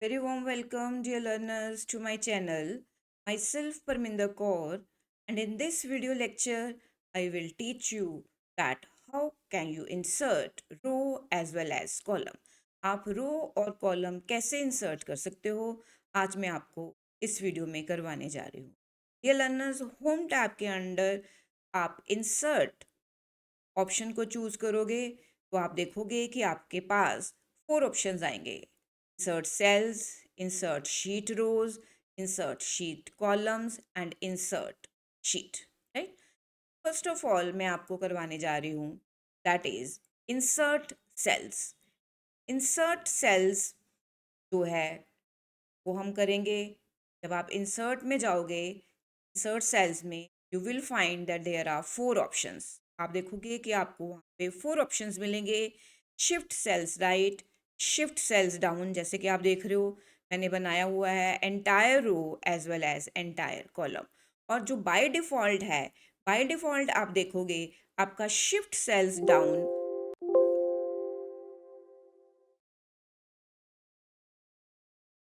Very warm welcome, dear learners, to my channel. Myself, Parminder Kaur, and in this video lecture, I will teach you that how can you insert row as well as column. आप रो और column कैसे insert कर सकते हो, आज मैं आपको इस वीडियो में करवाने जा रही हूँ. डियर लर्नर्स, होम टैब के अंडर आप इंसर्ट ऑप्शन को चूज करोगे तो आप देखोगे कि आपके पास 4 ऑप्शंस आएंगे. Insert cells, insert sheet rows, insert sheet columns and insert sheet. Right. First of all मैं आपको करवाने जा रही हूँ, that is insert cells. Insert cells जो है वो हम करेंगे. जब आप इंसर्ट में जाओगे, इंसर्ट सेल्स में you will find that there are 4 options. आप देखोगे कि आपको वहाँ पे 4 ऑप्शंस मिलेंगे. Shift cells right, shift cells down, जैसे कि आप देख रहे हो मैंने बनाया हुआ है entire row as well as entire column. और जो बाय डिफ़ॉल्ट है, बाय डिफ़ॉल्ट आप देखोगे आपका शिफ्ट सेल्स डाउन,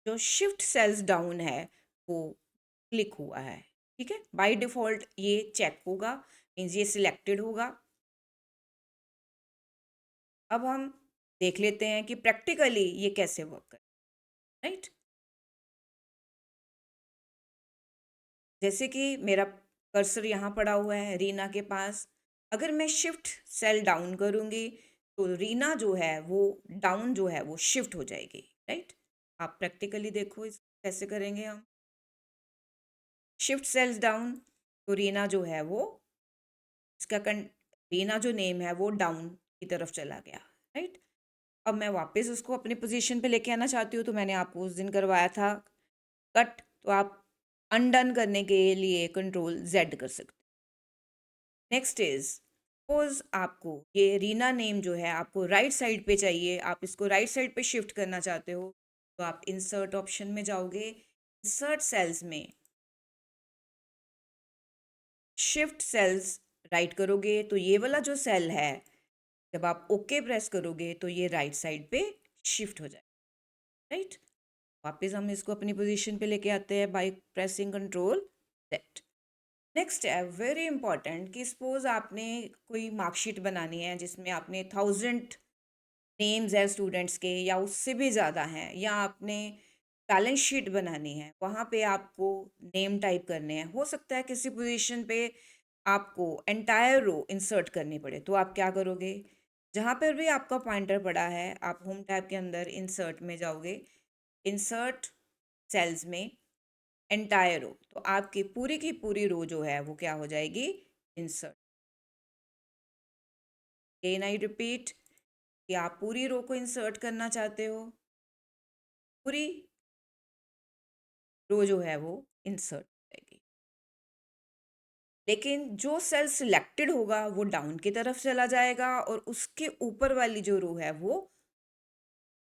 जो शिफ्ट सेल्स डाउन है वो क्लिक हुआ है. ठीक है, बाय डिफ़ॉल्ट ये चेक होगा, मीन्स ये सिलेक्टेड होगा. अब हम देख लेते हैं कि प्रैक्टिकली ये कैसे वर्क करे. राइट. जैसे कि मेरा कर्सर यहाँ पड़ा हुआ है रीना के पास. अगर मैं शिफ्ट सेल डाउन करूँगी तो रीना जो है वो डाउन जो है वो शिफ्ट हो जाएगी. राइट. आप प्रैक्टिकली देखो इस कैसे करेंगे हम. शिफ्ट सेल्स डाउन तो रीना जो है वो इसका रीना जो नेम है वो डाउन की तरफ चला गया. राइट. अब मैं वापस उसको अपनी पोजीशन पे लेके आना चाहती हूँ, तो मैंने आपको उस दिन करवाया था कट, तो आप अनडन करने के लिए कंट्रोल जेड कर सकते. नेक्स्ट इज सपोज आपको ये रीना नेम जो है आपको राइट साइड पे चाहिए, आप इसको राइट साइड पे शिफ्ट करना चाहते हो, तो आप इंसर्ट ऑप्शन में जाओगे. इंसर्ट सेल्स में शिफ्ट सेल्स राइट करोगे तो ये वाला जो सेल है, जब आप ओके प्रेस करोगे तो ये राइट साइड पे शिफ्ट हो जाए. राइट. वापस हम इसको अपनी पोजीशन पे लेके आते हैं by pressing control Z. Next है वेरी इंपॉर्टेंट कि सपोज आपने कोई मार्कशीट बनानी है जिसमें आपने 1000 नेम्स है स्टूडेंट्स के या उससे भी ज़्यादा हैं, या आपने बैलेंस शीट बनानी है, वहाँ पे आपको नेम टाइप करने हैं. हो सकता है किसी पोजीशन पे आपको एंटायर रो इंसर्ट करनी पड़े, तो आप क्या करोगे. जहाँ पर भी आपका पॉइंटर पड़ा है आप होम टैब के अंदर इंसर्ट में जाओगे. इंसर्ट सेल्स में एंटायर रो, तो आपकी पूरी की पूरी रो जो है वो क्या हो जाएगी, इंसर्ट. अगेन आई रिपीट कि आप पूरी रो को इंसर्ट करना चाहते हो, पूरी रो जो है वो इंसर्ट हो जाएगी. लेकिन जो सेल सिलेक्टेड होगा वो डाउन की तरफ चला जाएगा और उसके ऊपर वाली जो रो है वो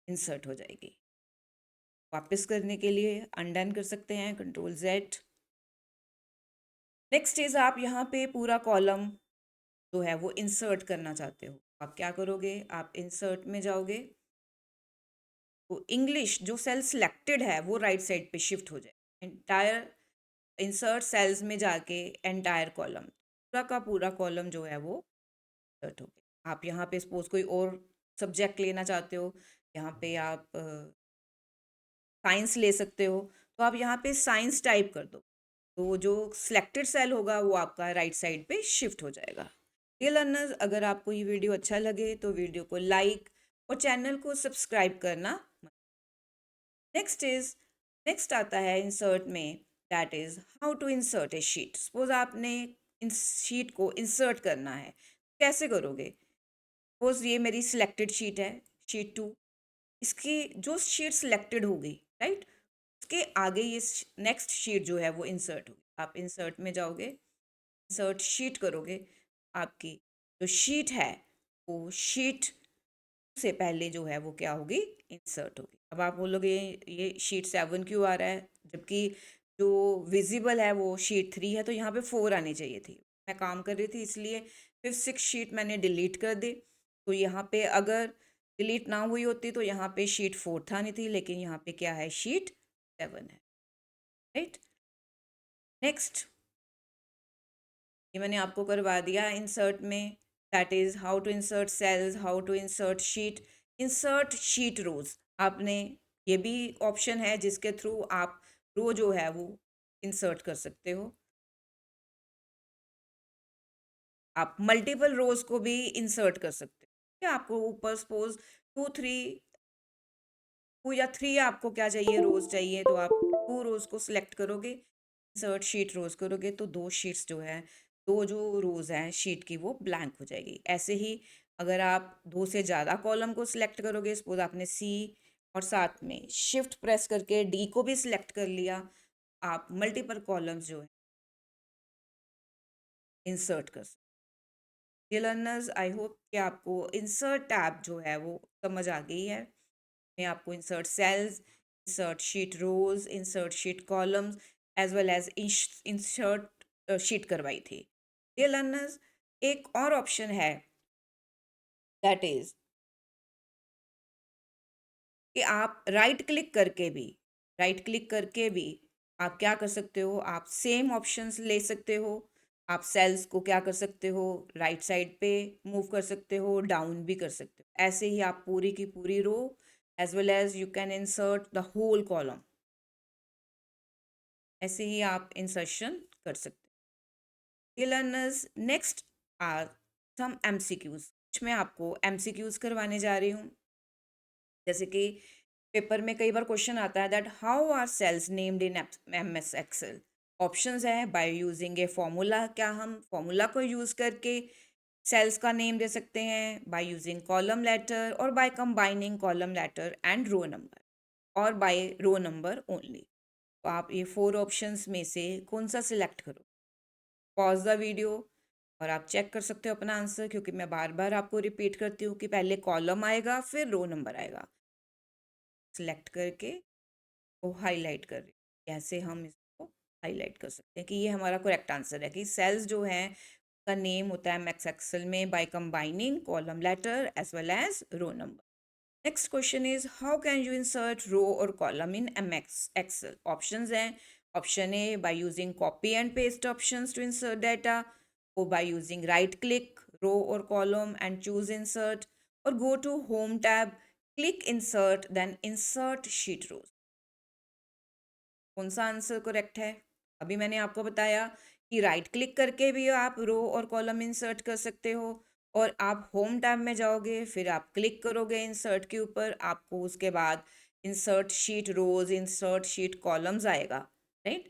इंसर्ट हो जाएगी. वापस करने के लिए अनडन कर सकते हैं कंट्रोल जेड. नेक्स्ट इज आप यहाँ पे पूरा कॉलम जो है वो इंसर्ट करना चाहते हो. आप क्या करोगे, आप इंसर्ट में जाओगे तो इंग्लिश जो सेल सिलेक्टेड है वो राइट साइड पे शिफ्ट हो जाए. एंटायर इंसर्ट सेल्स में जाके एंटायर कॉलम, पूरा का पूरा कॉलम जो है वो इंसर्ट हो गया. आप यहाँ पे सपोज कोई और सब्जेक्ट लेना चाहते हो, यहाँ पे आप साइंस ले सकते हो, तो आप यहाँ पे साइंस टाइप कर दो, तो जो सिलेक्टेड सेल होगा वो आपका राइट साइड पे शिफ्ट हो जाएगा. डियर लर्नर्स, अगर आपको ये वीडियो अच्छा लगे तो वीडियो को लाइक और चैनल को सब्सक्राइब करना. नेक्स्ट इज नेक्स्ट आता है इंसर्ट में, that is how to insert a sheet. Suppose आपने इस शीट को इंसर्ट करना है, कैसे करोगे. सपोज ये मेरी सिलेक्टेड शीट है, शीट 2. इसकी जो शीट सिलेक्टेड होगी, राइट, उसके आगे ये नेक्स्ट शीट जो है वो इंसर्ट होगी. आप इंसर्ट में जाओगे, इंसर्ट शीट करोगे, आपकी जो शीट है वो शीट से पहले जो है वो क्या होगी, इंसर्ट होगी. अब आप बोलोगे ये शीट 7 क्यों आ रहा है, जबकि जो विजिबल है वो शीट 3 है, तो यहाँ पे 4 आनी चाहिए थी. मैं काम कर रही थी इसलिए फिर 6 शीट मैंने डिलीट कर दी. तो यहाँ पे अगर डिलीट ना हुई होती तो यहाँ पे शीट 4 आनी थी, लेकिन यहाँ पे क्या है, शीट 7 है, राइट। नेक्स्ट, ये मैंने आपको करवा दिया इंसर्ट में, that is how to insert cells, how to insert sheet rows. आपने, ये भी ऑप्शन है जिसके थ्रू आप रो जो है वो इंसर्ट कर सकते हो। आप मल्टीपल रोज को भी इंसर्ट कर सकते हो। क्या आपको ऊपर सपोज 2 या 3 आपको क्या चाहिए, रोज चाहिए, तो आप 2 रोज को सिलेक्ट करोगे, इंसर्ट शीट रोज करोगे तो 2 शीट्स जो है, 2 जो रोज हैं शीट की वो ब्लैंक हो जाएगी। ऐसे ही अगर आप 2 से ज़्यादा कॉलम को सिलेक्ट करोगे, सपोज आपने सी और साथ में शिफ्ट प्रेस करके डी को भी सिलेक्ट कर लिया, आप मल्टीपल कॉलम्स जो है इंसर्ट कर सकते। डियर लर्नर्स, आई होप कि आपको इंसर्ट टैब जो है वो समझ आ गई है। मैं आपको insert cells, insert sheet rows, insert sheet columns as well as insert sheet करवाई थी। डियर लर्नर्स, एक और ऑप्शन है, दैट इज कि आप राइट क्लिक करके भी आप क्या कर सकते हो, आप सेम ऑप्शंस ले सकते हो। आप सेल्स को क्या कर सकते हो, राइट साइड पे मूव कर सकते हो, डाउन भी कर सकते हो। ऐसे ही आप पूरी की पूरी row as well as you can insert the whole column, ऐसे ही आप इंसर्शन कर सकते हैं। Learners, next are some MCQs. कुछ मैं आपको एमसीक्यूज करवाने जा रही हूँ। जैसे कि पेपर में कई बार क्वेश्चन आता है that how are cells named in M S Excel. Options है, बाय यूजिंग ए फॉर्मूला, क्या हम फॉर्मूला को यूज करके सेल्स का नेम दे सकते हैं, बाय यूजिंग कॉलम लेटर, और by combining column letter and row number, और बाय रो नंबर ओनली। तो आप ये 4 ऑप्शंस में से कौन सा सिलेक्ट करो। पॉज द वीडियो और आप चेक कर सकते हो अपना आंसर, क्योंकि मैं बार बार आपको रिपीट करती हूँ कि पहले कॉलम आएगा फिर रो नंबर आएगा। सिलेक्ट करके वो हाईलाइट कर रही हूँ, कैसे हम इसको हाईलाइट कर सकते हैं कि ये हमारा करेक्ट आंसर है कि सेल्स जो है का नेम होता है एमएस एक्सेल में by combining column letter as well as row number. Next question is how can you insert row और column in MS Excel. Options हैं, option A by using copy and paste options to insert data, or by using right click row or column and choose insert, or go to home tab, click insert, then insert sheet rows। कौन सा answer correct है? अभी मैंने आपको बताया कि right click करके भी आप रो और कॉलम इंसर्ट कर सकते हो, और आप होम टैब में जाओगे, फिर आप क्लिक करोगे इंसर्ट के ऊपर, आपको उसके बाद insert sheet rows, insert sheet columns आएगा, राइट।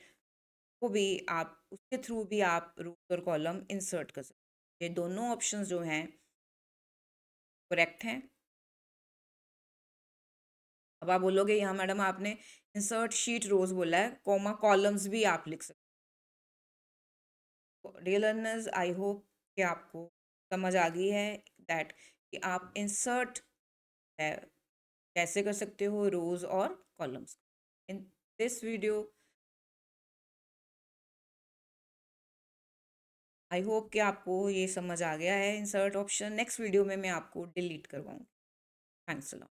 वो भी आप उसके थ्रू भी आप रोज और कॉलम इंसर्ट कर सकते हो। ये दोनों ऑप्शंस जो हैं करेक्ट हैं। अब आप बोलोगे यहाँ मैडम आपने इंसर्ट शीट रोज बोला है, कॉमा कॉलम्स भी आप लिख सकते हो। डियर लर्नर्स, आई होप कि आपको समझ आ गई है दैट कि आप इंसर्ट है कैसे कर सकते हो रोज और columns. In this video I hope कि आपको ये समझ आ गया है इंसर्ट ऑप्शन। नेक्स्ट वीडियो में मैं आपको डिलीट करवाऊँ। Thanks a lot.